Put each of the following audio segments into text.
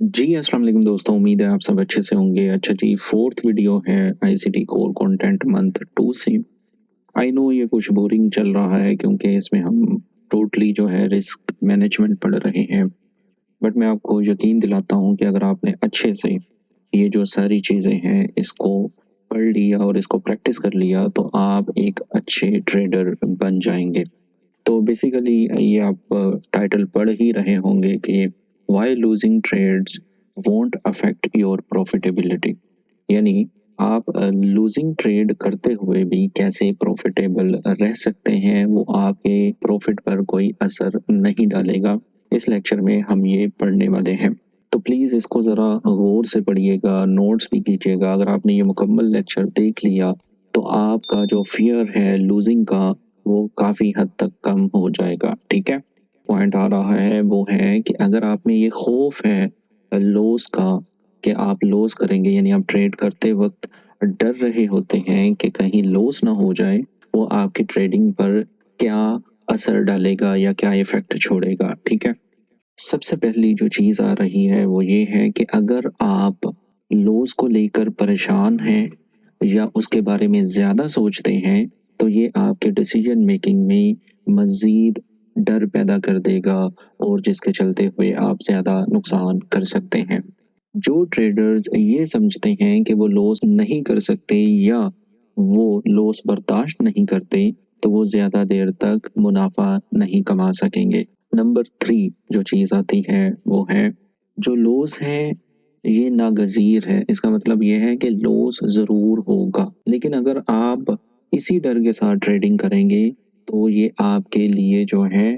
जी, अस्सलाम वालेकुम दोस्तों, उम्मीद है आप सब अच्छे से होंगे। अच्छा जी, 4th वीडियो है आईसीटी कोर कंटेंट मंथ 2 से। आई नो ये कुछ बोरिंग चल रहा है क्योंकि इसमें हम टोटली जो है रिस्क मैनेजमेंट पढ़ रहे हैं। बट मैं आपको यकीन दिलाता हूँ कि अगर आपने अच्छे से ये जो सारी चीज़ें हैं इसको पढ़ लिया और इसको प्रैक्टिस कर लिया तो आप एक अच्छे ट्रेडर बन जाएँगे। तो बेसिकली ये आप टाइटल पढ़ ही रहे होंगे कि why losing trades won't affect your profitability, यानी आप लूजिंग ट्रेड करते हुए भी कैसे प्रॉफिटेबल रह सकते हैं, वो आपके प्रॉफिट पर कोई असर नहीं डालेगा। इस लेक्चर में हम ये पढ़ने वाले हैं, तो प्लीज़ इसको ज़रा गौर से पढ़िएगा, नोट्स भी कीजिएगा। अगर आपने ये मुकम्मल लेक्चर देख लिया तो आपका जो फियर है लूजिंग का वो काफ़ी हद तक कम हो जाएगा। ठीक है, पॉइंट आ रहा है वो है कि अगर आप में ये खौफ है लॉस का कि आप लॉस करेंगे, यानी आप ट्रेड करते वक्त डर रहे होते हैं कि कहीं लॉस ना हो जाए, वो आपकी ट्रेडिंग पर क्या असर डालेगा या क्या इफ़ेक्ट छोड़ेगा। ठीक है, सबसे पहली जो चीज़ आ रही है वो ये है कि अगर आप लॉस को लेकर परेशान हैं या उसके बारे में ज़्यादा सोचते हैं तो ये आपके डिसीजन मेकिंग में मज़ीद डर पैदा कर देगा और जिसके चलते हुए आप ज़्यादा नुकसान कर सकते हैं। जो ट्रेडर्स ये समझते हैं कि वो लॉस नहीं कर सकते या वो लॉस बर्दाश्त नहीं करते तो वो ज़्यादा देर तक मुनाफा नहीं कमा सकेंगे। नंबर 3 जो चीज़ आती है वो है, जो लॉस है ये नागज़ीर है। इसका मतलब ये है कि लॉस ज़रूर होगा, लेकिन अगर आप इसी डर के साथ ट्रेडिंग करेंगे तो ये आपके लिए जो है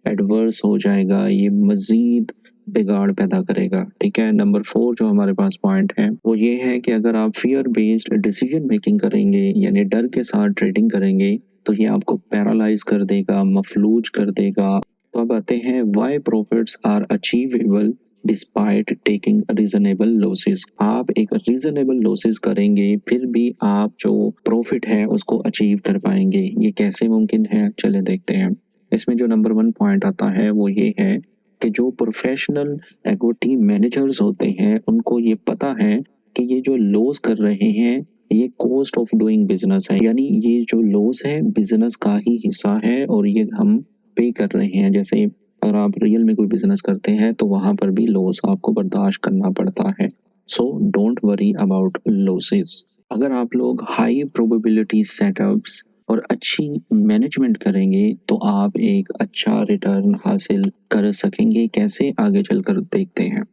एडवर्स हो जाएगा, ये मज़ीद बिगाड़ पैदा करेगा। ठीक है, नंबर 4 जो हमारे पास पॉइंट है वो ये है कि अगर आप फियर बेस्ड डिसीजन मेकिंग करेंगे यानी डर के साथ ट्रेडिंग करेंगे तो ये आपको पैरालाइज कर देगा, मफलूज कर देगा। तो अब आते हैं why profits are achievable despite taking reasonable losses. आप एक रीजनेबल लॉसेस करेंगे फिर भी आप जो प्रॉफिट है उसको अचीव कर पाएंगे। ये कैसे मुमकिन है, चले देखते हैं। इसमें जो नंबर 1 पॉइंट आता है वो ये है कि जो प्रोफेशनल इक्विटी मैनेजर्स होते हैं उनको ये पता है कि ये जो लॉस कर रहे हैं ये कॉस्ट ऑफ डूइंग बिजनेस है, यानी ये जो लॉस है बिजनेस का ही हिस्सा है और ये हम पे कर रहे हैं। जैसे अगर आप रियल में कोई बिजनेस करते हैं तो वहां पर भी लॉस आपको बर्दाश्त करना पड़ता है। So don't worry about losses. अगर आप लोग हाई प्रोबेबिलिटी सेटअप्स और अच्छी मैनेजमेंट करेंगे तो आप एक अच्छा रिटर्न हासिल कर सकेंगे। कैसे, आगे चलकर देखते हैं।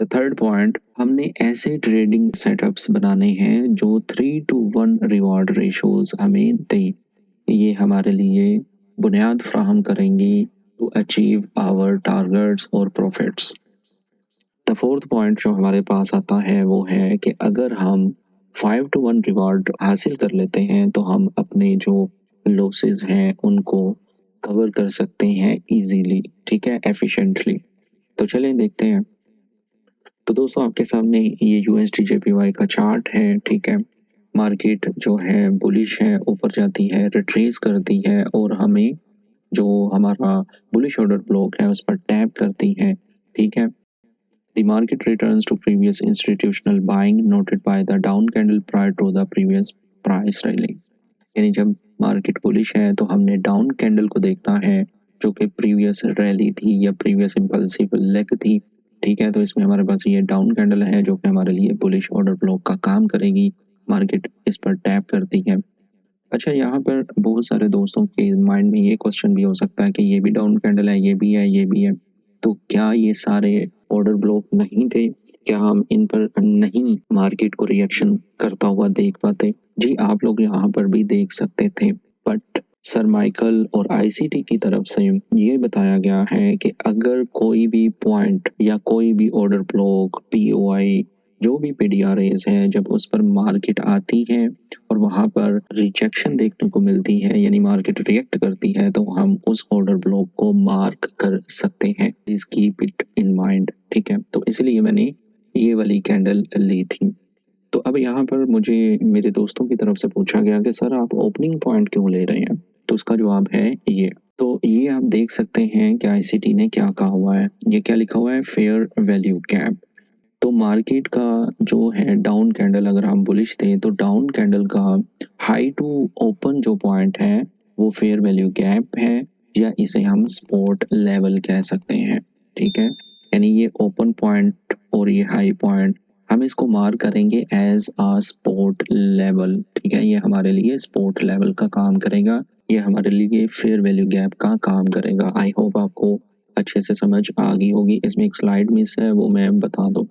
द थर्ड पॉइंट, हमने ऐसे ट्रेडिंग सेटअप्स बनाने हैं जो 3-1 रिवॉर्ड रेशोज हमें दें। ये हमारे लिए बुनियाद फ्राहम करेंगी टू अचीव आवर टारगेट्स और प्रॉफिट्स। द फोर्थ पॉइंट जो हमारे पास आता है वो है कि अगर हम 5-1 रिवॉर्ड हासिल कर लेते हैं तो हम अपने जो लॉसेस हैं उनको कवर कर सकते हैं इजीली। ठीक है, एफिशिएंटली। तो चलें देखते हैं। तो दोस्तों आपके सामने ये यूएसडी जेपीवाई का चार्ट है। ठीक है, मार्केट जो है बुलिश है, ऊपर जाती है, रिट्रेस करती है और हमें जो हमारा बुलिश ऑर्डर ब्लॉक है उस पर टैप करती है। ठीक है, the market returns to previous institutional buying noted by the down candle prior to the previous price rally। यानी जब मार्केट बुलिश है तो हमने डाउन कैंडल को देखना है जो कि प्रीवियस रैली थी या प्रीवियस इम्पल्सिव लेग थी। ठीक है, तो इसमें हमारे पास ये डाउन कैंडल है जो कि हमारे लिए बुलिश ऑर्डर ब्लॉक का काम करेगी। मार्केट इस पर टैप करती है। अच्छा, यहाँ पर बहुत सारे दोस्तों के माइंड में ये क्वेश्चन भी हो सकता है कि ये भी डाउन कैंडल है, ये भी है, ये भी है, तो क्या ये सारे ऑर्डर ब्लॉक नहीं थे? क्या हम इन पर नहीं मार्केट को रिएक्शन करता हुआ देख पाते? जी, आप लोग यहाँ पर भी देख सकते थे, बट सर माइकल और आईसीटी की तरफ से ये बताया गया है कि अगर कोई भी पॉइंट या कोई भी ऑर्डर ब्लॉक, पीओआई, जो भी पीडीआरएस है, जब उस पर मार्केट आती है और वहां पर रिजेक्शन देखने को मिलती है यानी मार्केट रिएक्ट करती है तो हम उस ऑर्डर ब्लॉक को मार्क कर सकते हैं। Please keep it in mind. ठीक है, तो इसलिए मैंने ये वाली कैंडल ली थी। तो अब यहाँ पर मुझे मेरे दोस्तों की तरफ से पूछा गया कि सर आप ओपनिंग पॉइंट क्यों ले रहे हैं? तो उसका जवाब है ये। तो ये आप देख सकते हैं कि आईसीटी ने क्या कहा हुआ है। ये क्या लिखा हुआ है, फेयर वैल्यू गैप। तो मार्केट का जो है डाउन कैंडल, अगर हम बुलिश थे तो डाउन कैंडल का हाई टू ओपन जो पॉइंट है वो फेयर वैल्यू गैप है, या इसे हम स्पॉट लेवल कह सकते हैं। ठीक है, यानी ये ओपन पॉइंट और ये हाई पॉइंट हम इसको मार्क करेंगे एज आ स्पॉट लेवल। ठीक है, ये हमारे लिए स्पॉट लेवल का काम करेगा, ये हमारे लिए फेयर वैल्यू गैप का काम करेगा। आई होप आपको अच्छे से समझ आ गई होगी। इसमें एक स्लाइड मिस है, वो मैं बता दूं।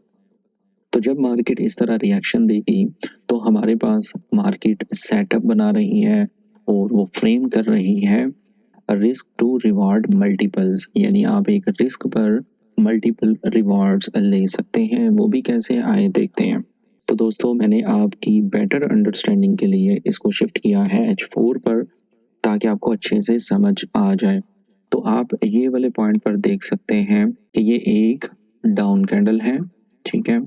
तो जब मार्केट इस तरह रिएक्शन देगी तो हमारे पास मार्केट सेटअप बना रही है और वो फ्रेम कर रही है रिस्क टू रिवार्ड मल्टीपल्स, यानी आप एक रिस्क पर मल्टीपल रिवार्ड्स ले सकते हैं। वो भी कैसे, आए देखते हैं। तो दोस्तों, मैंने आपकी बेटर अंडरस्टैंडिंग के लिए इसको शिफ्ट किया है H4 पर, ताकि आपको अच्छे से समझ आ जाए। तो आप ये वाले पॉइंट पर देख सकते हैं कि ये एक डाउन कैंडल है। ठीक है,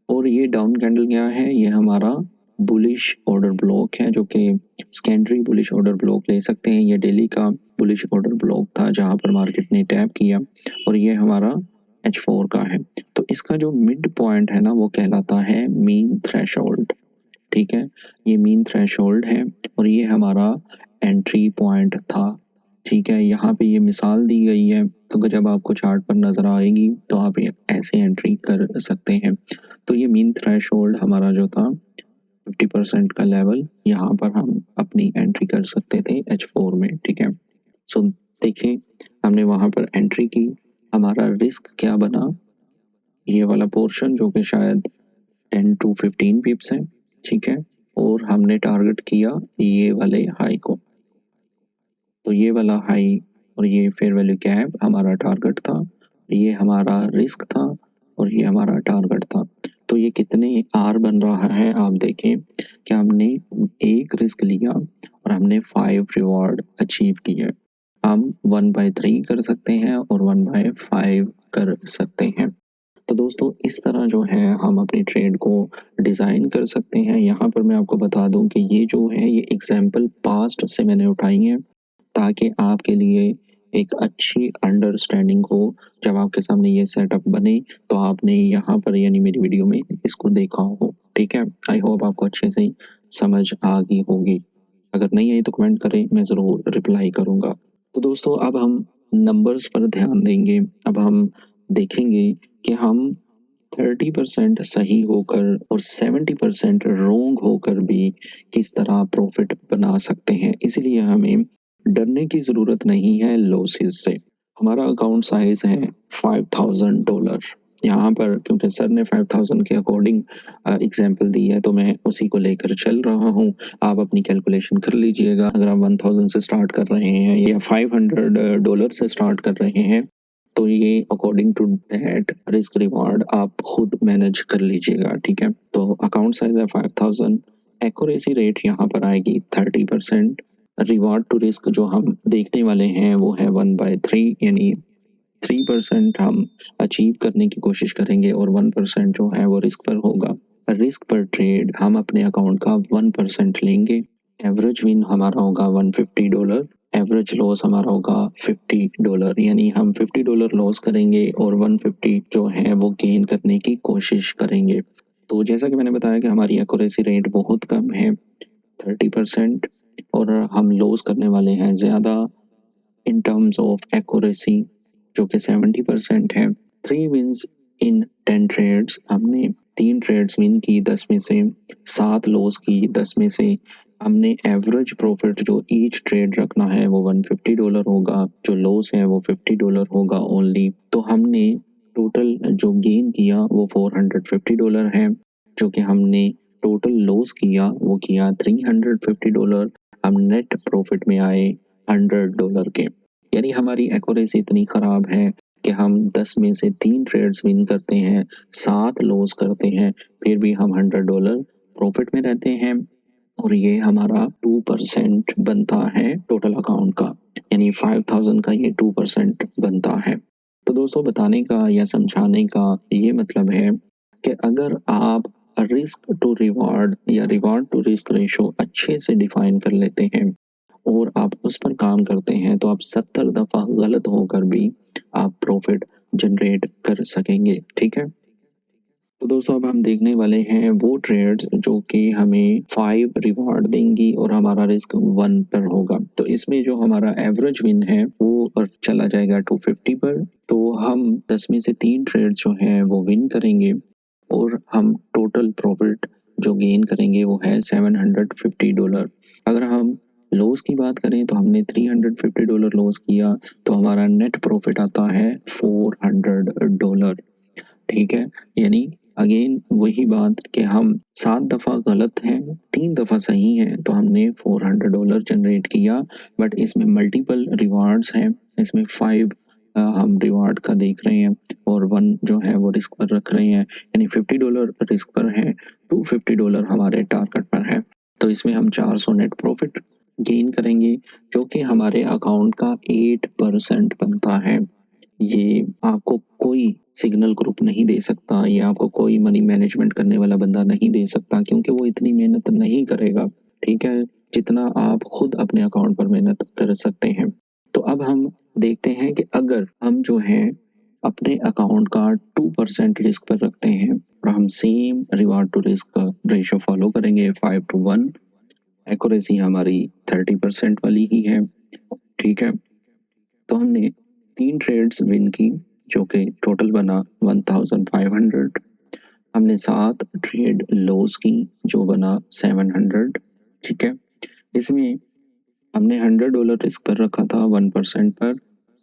और ये डाउन कैंडल क्या है, ये हमारा बुलिश ऑर्डर ब्लॉक है, जो कि सेकेंडरी बुलिश ऑर्डर ब्लॉक ले सकते हैं। ये डेली का बुलिश ऑर्डर ब्लॉक था जहां पर मार्केट ने टैप किया, और ये हमारा H4 का है। तो इसका जो मिड पॉइंट है ना, वो कहलाता है मीन थ्रेशोल्ड। ठीक है, ये मीन थ्रेशोल्ड है और ये हमारा एंट्री पॉइंट था। ठीक है, यहाँ पे ये मिसाल दी गई है, तो जब आपको चार्ट पर नजर आएगी तो आप ये ऐसे एंट्री कर सकते हैं। तो ये मीन थ्रेशोल्ड हमारा जो था 50% का लेवल, यहाँ पर हम अपनी एंट्री कर सकते थे H4 में। ठीक है, सो देखिए, हमने वहाँ पर एंट्री की, हमारा रिस्क क्या बना, ये वाला पोर्शन जो कि शायद 10 to 15 पिप्स है। ठीक है, और हमने टारगेट किया ये वाले हाई को। तो ये वाला हाई और ये फेयर वैल्यू गैप हमारा टारगेट था, ये हमारा रिस्क था और ये हमारा टारगेट था। तो ये कितने आर बन रहा है, आप देखें कि हमने एक रिस्क लिया और हमने 5 रिवॉर्ड अचीव किए। हम 1/3 कर सकते हैं और 1/5 कर सकते हैं। तो दोस्तों, इस तरह जो है हम अपनी ट्रेड को डिज़ाइन कर सकते हैं। यहाँ पर मैं आपको बता दूं कि ये जो है, ये एग्जाम्पल पास्ट से मैंने उठाई हैं, ताकि आपके लिए एक अच्छी अंडरस्टैंडिंग हो। जब आपके सामने ये सेटअप बने तो आपने यहाँ पर यानी मेरी वीडियो में इसको देखा हो। ठीक है, आई होप आपको अच्छे से समझ आ गई होगी। अगर नहीं आई तो कमेंट करें, मैं ज़रूर रिप्लाई करूँगा। तो दोस्तों, अब हम नंबर्स पर ध्यान देंगे। अब हम देखेंगे कि हम 30% सही होकर और 70% रोंग होकर भी किस तरह प्रॉफिट बना सकते हैं। इसलिए हमें डरने की ज़रूरत नहीं है लॉसेस से। हमारा अकाउंट साइज है $5000। यहाँ पर क्योंकि सर ने 5000 के अकॉर्डिंग एग्जाम्पल दी है, तो मैं उसी को लेकर चल रहा हूँ। आप अपनी कैलकुलेशन कर लीजिएगा। अगर आप 1000 से स्टार्ट कर रहे हैं या $500 से स्टार्ट कर रहे हैं, तो ये according to that risk reward आप खुद मैनेज कर लीजिएगा। ठीक है, तो अकाउंट साइज है 5000। एक्यूरेसी रेट यहाँ पर आएगी 30%। रिवॉर्ड टू रिस्क जो हम देखने वाले हैं वो है 1/3, यानी 3% हम अचीव करने की कोशिश करेंगे और 1% जो है वो रिस्क पर होगा। रिस्क पर ट्रेड हम अपने अकाउंट का 1% लेंगे। एवरेज विन हमारा होगा $150, एवरेज लॉस हमारा होगा $50, यानी हम $50 लॉस करेंगे और 150 जो है वो गेन करने की कोशिश करेंगे। तो जैसा कि मैंने बताया कि हमारी एक्यूरेसी रेट बहुत कम है, 30%, और हम लॉस करने वाले हैं ज़्यादा इन टर्म्स ऑफ एक्यूरेसी, जो कि 70% है। 3 विन्स इन 10 ट्रेड्स, हमने 3 ट्रेड्स विन की 10 में से, 7 लॉस की 10 में से। हमने एवरेज प्रॉफिट जो ईच ट्रेड रखना है वो $150 होगा, जो लॉस है वो $50 होगा ओनली। तो हमने टोटल जो गेन किया वो $450 है, जो कि हमने टोटल लॉस किया वो किया $350। हम नेट प्रॉफिट में आए $100 के। यानी हमारी एक्यूरेसी इतनी ख़राब है कि हम 10 में से 3 ट्रेड्स विन करते हैं, 7 लॉस करते हैं, फिर भी हम $100 प्रॉफिट में रहते हैं, और ये हमारा 2% बनता है टोटल अकाउंट का, यानी 5000 का ये 2% बनता है। तो दोस्तों, बताने का या समझाने का ये मतलब है कि अगर आप रिस्क टू रिवॉर्ड या रिवॉर्ड टू रिस्क रेशो अच्छे से डिफाइन कर लेते हैं और आप उस पर काम करते हैं तो आप 70 दफ़ा गलत होकर भी आप प्रॉफिट जनरेट कर सकेंगे। ठीक है? तो दोस्तों अब हम देखने वाले हैं वो ट्रेड्स जो कि हमें 5 रिवॉर्ड देंगी और हमारा रिस्क 1 पर होगा। तो इसमें जो हमारा एवरेज विन है वो चला जाएगा 250 पर। तो हम 10 में से 3 ट्रेड्स जो हैं वो विन करेंगे और हम टोटल प्रॉफिट जो गेन करेंगे वो है $750। अगर हम लॉस की बात करें तो हमने $350 लॉस किया तो हमारा नेट प्रॉफिट आता है $400। ठीक है? यानी अगेन वही बात कि हम 7 दफ़ा गलत हैं, 3 दफ़ा सही हैं तो हमने $400 जनरेट किया। बट इसमें मल्टीपल रिवार्ड्स हैं, इसमें 5 हम रिवार्ड का देख रहे हैं और 1 जो है वो रिस्क पर रख रहे हैं, यानी $50 रिस्क पर है, $250 हमारे टारगेट पर है। तो इसमें हम 400 नेट प्रॉफिट गेन करेंगे जो कि हमारे अकाउंट का 8% बनता है। ये आपको कोई सिग्नल ग्रुप नहीं दे सकता, ये आपको कोई मनी मैनेजमेंट करने वाला बंदा नहीं दे सकता क्योंकि वो इतनी मेहनत नहीं करेगा, ठीक है? जितना आप खुद अपने अकाउंट पर मेहनत कर सकते हैं। तो अब हम देखते हैं कि अगर हम जो हैं अपने अकाउंट का 2% रिस्क पर रखते हैं और हम सेम रिवार्ड टू रिस्क का रेशियो फॉलो करेंगे 5:1, एक्यूरेसी हमारी 30% वाली ही है, ठीक है? तो हमने 3 ट्रेड्स विन की जो कि टोटल बना 1500। हमने 7 ट्रेड लॉस की जो बना 700, ठीक है? इसमें हमने $100 रिस्क पर रखा था 1% पर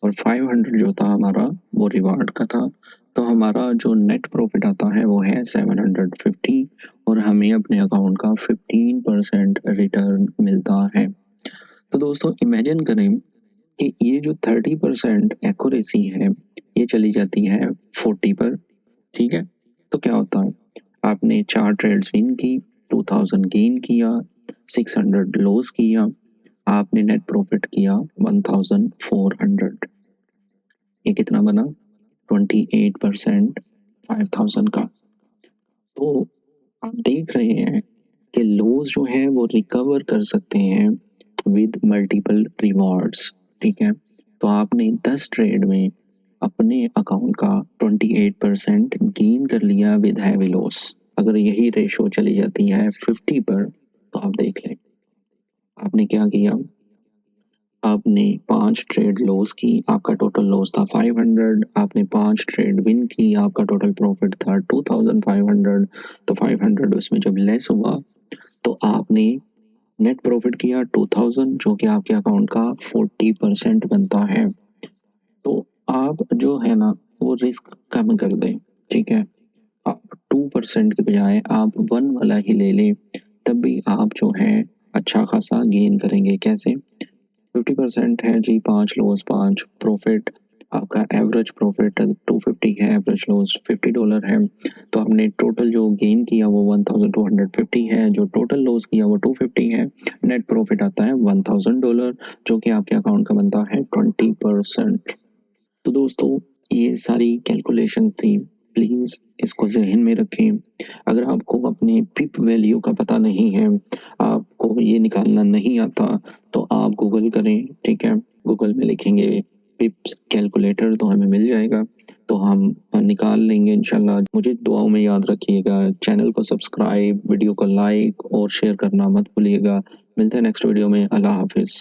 और 500 जो था हमारा वो रिवार्ड का था। तो हमारा जो नेट प्रॉफिट आता है वो है 750 और हमें अपने अकाउंट का 15% रिटर्न मिलता है। तो दोस्तों इमेजिन करें कि ये जो 30% एक्यूरेसी है ये चली जाती है 40 पर, ठीक है? तो क्या होता है, आपने 4 ट्रेड्स विन की, 2000 गेन किया, 600 लॉस किया, आपने नेट प्रॉफिट किया 1400। ये कितना बना? 28% 5000 का। तो आप देख रहे हैं कि लॉस जो है वो रिकवर कर सकते हैं विद मल्टीपल रिवॉर्ड्स, ठीक है? तो आपने 10 ट्रेड में अपने अकाउंट का 28% गेन कर लिया विद हैवी लॉस। अगर यही रेशो चली जाती है 50 पर तो आप देख लें आपने क्या किया, आपने 5 ट्रेड लॉस की, आपका टोटल लॉस था 500, आपने 5 ट्रेड विन की, आपका टोटल प्रॉफिट था 2500। तो 500 उसमें जब लेस हुआ तो आपने नेट प्रॉफिट किया 2000 जो कि आपके अकाउंट का 40% बनता है। तो आप जो है ना वो रिस्क कम कर दें, ठीक है? आप 2% के बजाय आप 1 वाला ही ले लें, तब भी आप जो है अच्छा खासा गेन करेंगे। कैसे? 50% है जी, 5 लॉस 5 प्रॉफिट, आपका एवरेज प्रॉफिट 250 है, एवरेज लॉस $50 है। तो आपने टोटल जो गेन किया वो 1250 है, जो टोटल लॉस किया वो 250 है, नेट प्रॉफिट आता है $1000 जो कि आपके अकाउंट का बनता है 20%। तो दोस्तों ये सारी कैलकुलेशन थी, प्लीज़ इसको जहन में रखें। अगर आपको अपने पिप वैल्यू का पता नहीं है, आपको ये निकालना नहीं आता तो आप गूगल करें, ठीक है? गूगल में लिखेंगे पिप्स कैलकुलेटर तो हमें मिल जाएगा, तो हम निकाल लेंगे इंशाल्लाह। मुझे दुआओं में याद रखिएगा, चैनल को सब्सक्राइब, वीडियो को लाइक और शेयर करना मत भूलिएगा। मिलते हैं नेक्स्ट वीडियो में। अल्लाह हाफिज़।